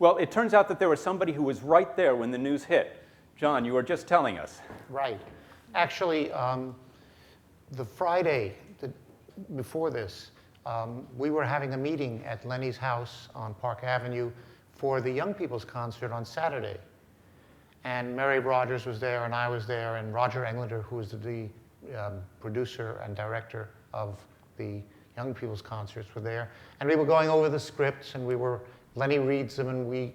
Well, it turns out that there was somebody who was right there when the news hit. John, you were just telling us. Right. Actually, the Friday before this, we were having a meeting at Lenny's house on Park Avenue for the Young People's Concert on Saturday. And Mary Rogers was there, and I was there, and Roger Englander, who was the producer and director of the Young People's Concerts, were there. And we were going over the scripts, and Lenny reads them, and we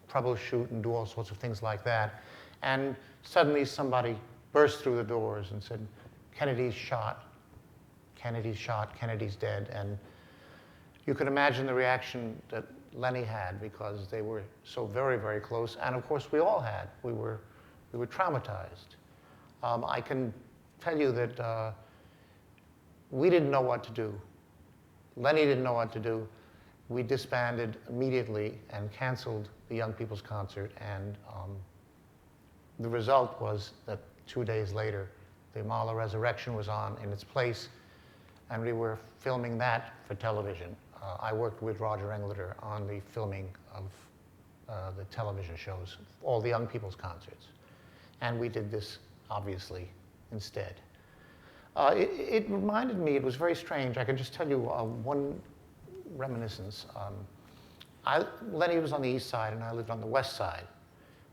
troubleshoot and do all sorts of things like that. And suddenly somebody burst through the doors and said, "Kennedy's shot. Kennedy's shot. Kennedy's dead." And you could imagine the reaction that Lenny had, because they were so very, very close. And of course, we all had. We were traumatized. I can tell you that we didn't know what to do. Lenny didn't know what to do. We disbanded immediately and canceled the Young People's Concert. And the result was that 2 days later, the Mahler Resurrection was on in its place, and we were filming that for television. I worked with Roger Englander on the filming of the television shows, all the Young People's Concerts. And we did this, obviously, instead. It reminded me, it was very strange. I can just tell you one reminiscence. Lenny was on the east side, and I lived on the west side.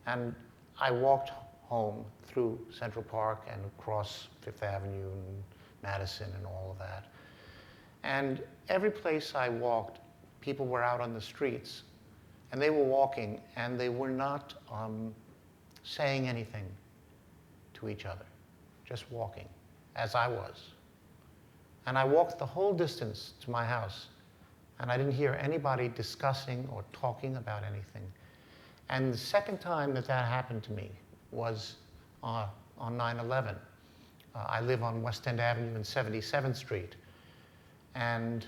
And I walked home through Central Park and across Fifth Avenue and Madison and all of that. And every place I walked, people were out on the streets, and they were walking, and they were not saying anything to each other, just walking, as I was. And I walked the whole distance to my house, and I didn't hear anybody discussing or talking about anything. And the second time that happened to me was on 9/11. I live on West End Avenue and 77th Street. And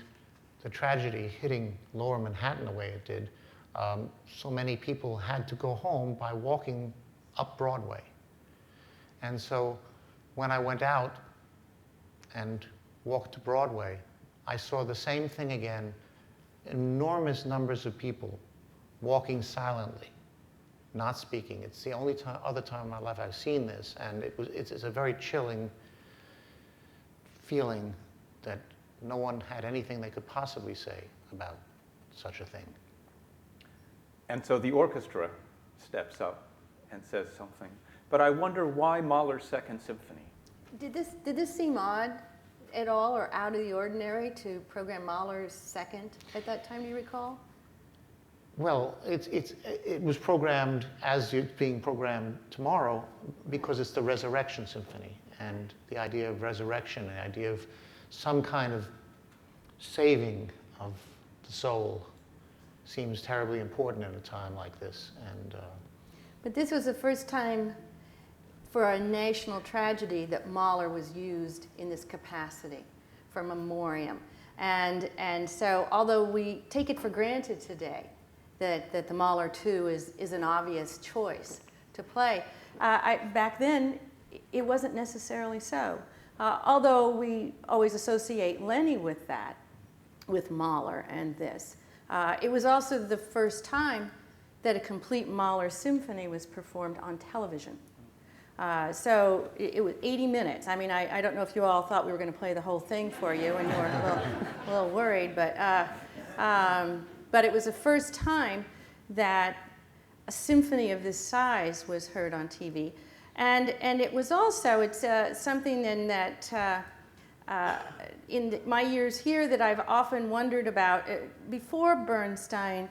the tragedy hitting Lower Manhattan the way it did, so many people had to go home by walking up Broadway. And so when I went out and walked to Broadway, I saw the same thing again, enormous numbers of people walking silently, not speaking. It's the only other time in my life I've seen this, and it's a very chilling feeling that no one had anything they could possibly say about such a thing. And so the orchestra steps up and says something. But I wonder why Mahler's Second Symphony? Did this seem odd at all, or out of the ordinary, to program Mahler's Second at that time, do you recall? Well, it was programmed as it's being programmed tomorrow because it's the Resurrection Symphony. And the idea of resurrection, the idea of some kind of saving of the soul seems terribly important at a time like this. And but this was the first time for a national tragedy that Mahler was used in this capacity for memoriam. And so, although we take it for granted today that the Mahler 2 is an obvious choice to play, back then it wasn't necessarily so. Although we always associate Lenny with that, with Mahler and this. It was also the first time that a complete Mahler symphony was performed on television. So it was 80 minutes. I mean, I don't know if you all thought we were going to play the whole thing for you, and you were a little worried, but it was the first time that a symphony of this size was heard on TV. And it was also, it's something then that in my years here that I've often wondered about. Before Bernstein,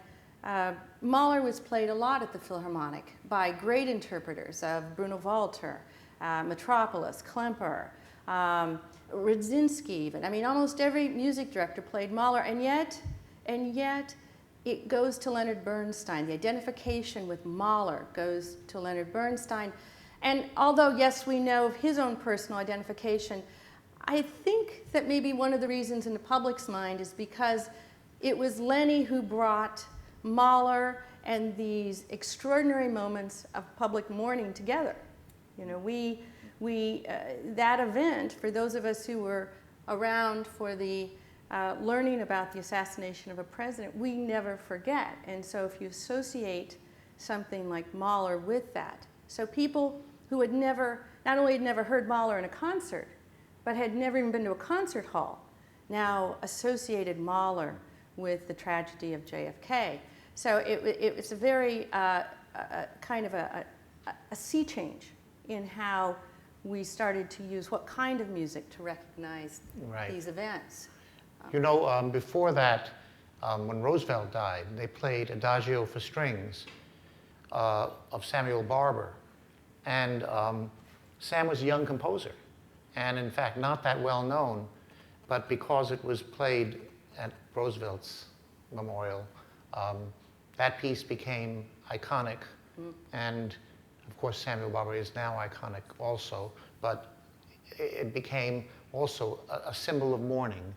Mahler was played a lot at the Philharmonic by great interpreters of Bruno Walter, Metropolis, Klemper, Radzinski even. I mean, almost every music director played Mahler, and yet it goes to Leonard Bernstein. The identification with Mahler goes to Leonard Bernstein. And although, yes, we know of his own personal identification, I think that maybe one of the reasons in the public's mind is because it was Lenny who brought Mahler and these extraordinary moments of public mourning together. You know, that event, for those of us who were around for the learning about the assassination of a president, we never forget. And so if you associate something like Mahler with that, so people who had never, not only had never heard Mahler in a concert, but had never even been to a concert hall, now associated Mahler with the tragedy of JFK. So it's a very kind of a sea change in how we started to use what kind of music to recognize these events. You know, before that, when Roosevelt died, they played Adagio for strings of Samuel Barber. And Sam was a young composer, and in fact not that well known, but because it was played at Roosevelt's memorial, that piece became iconic. And of course Samuel Barber is now iconic also, but it became also a symbol of mourning.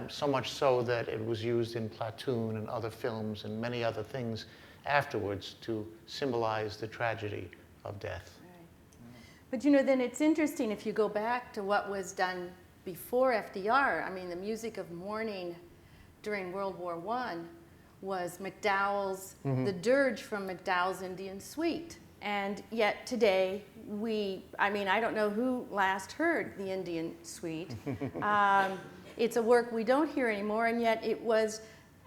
So much so that it was used in Platoon and other films and many other things afterwards to symbolize the tragedy of death. Right. But you know, then it's interesting if you go back to what was done before FDR. I mean, the music of mourning during World War I was McDowell's, the Dirge from McDowell's Indian Suite. And yet today, I mean, I don't know who last heard the Indian Suite. It's a work we don't hear anymore, and yet it was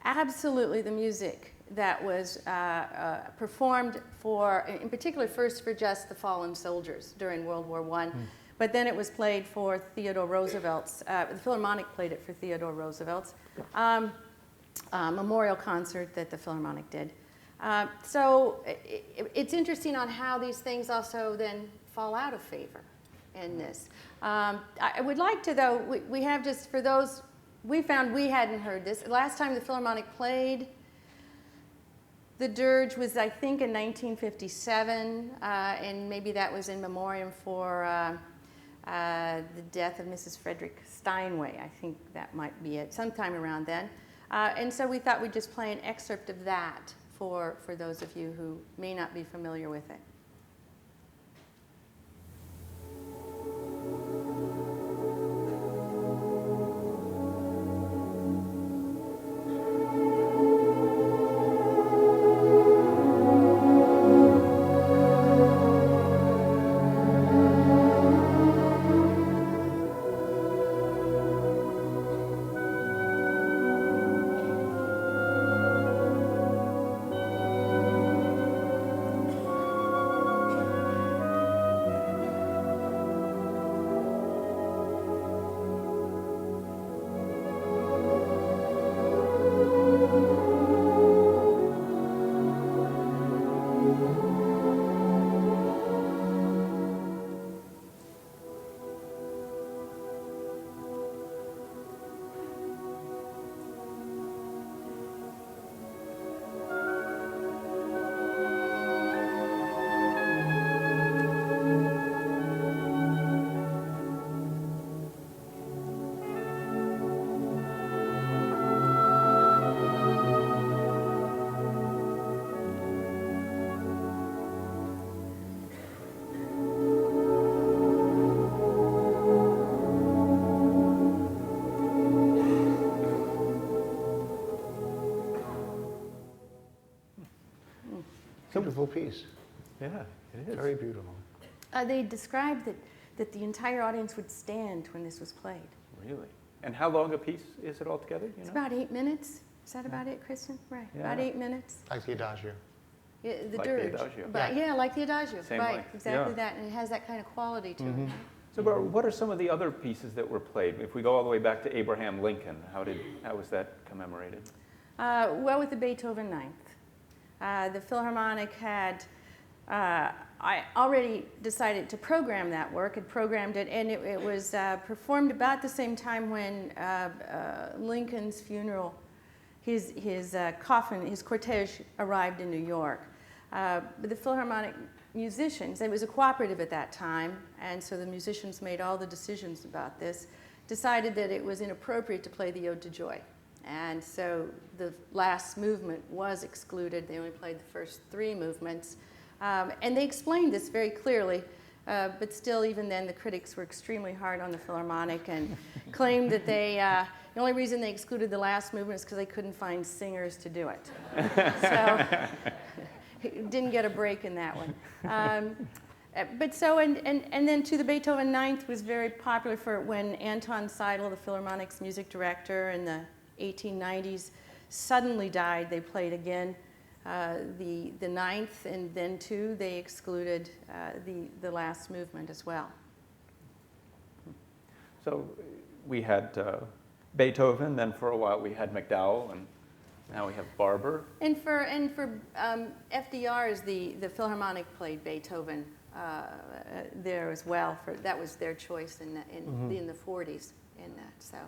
absolutely the music that was performed for, in particular, first for just the fallen soldiers during World War I. But then it was played for Theodore Roosevelt's, the Philharmonic played it for Theodore Roosevelt's memorial concert that the Philharmonic did. So it's interesting on how these things also then fall out of favor in this. I would like to, though, we have just, for those, we found we hadn't heard this. Last time the Philharmonic played the Dirge was, I think, in 1957, and maybe that was in memoriam for the death of Mrs. Frederick Steinway. I think that might be it, sometime around then. And so we thought we'd just play an excerpt of that for those of you who may not be familiar with it. Beautiful piece. Yeah, it is. Very beautiful. They described that the entire audience would stand when this was played. Really? And how long a piece is it altogether? It's about 8 minutes. Is that about it, Kristen? Right, about 8 minutes. Like the Adagio. Yeah, the Like Dirge. the Adagio. But yeah, like the Adagio. Same right, length. exactly Yeah. that, and it has that kind of quality to it. So, Barbara, what are some of the other pieces that were played? If we go all the way back to Abraham Lincoln, how was that commemorated? Well, with the Beethoven Ninth. The Philharmonic had, I already decided to program that work, had programmed it, and it was performed about the same time when Lincoln's funeral, his coffin, his cortege arrived in New York. But the Philharmonic musicians, it was a cooperative at that time, and so the musicians made all the decisions about this, decided that it was inappropriate to play the Ode to Joy. And so the last movement was excluded. They only played the first 3 movements. And they explained this very clearly, but still, even then, the critics were extremely hard on the Philharmonic and claimed that they The only reason they excluded the last movement is because they couldn't find singers to do it. So didn't get a break in that one. But so, and then to the Beethoven Ninth was very popular for when Anton Seidl, the Philharmonic's music director in the 1890s, suddenly died. They played again the Ninth, and then too they excluded the last movement as well. So we had Beethoven, then for a while we had McDowell, and now we have Barber. And for FDR's, the Philharmonic played Beethoven there as well. That was their choice in the 40s in that. So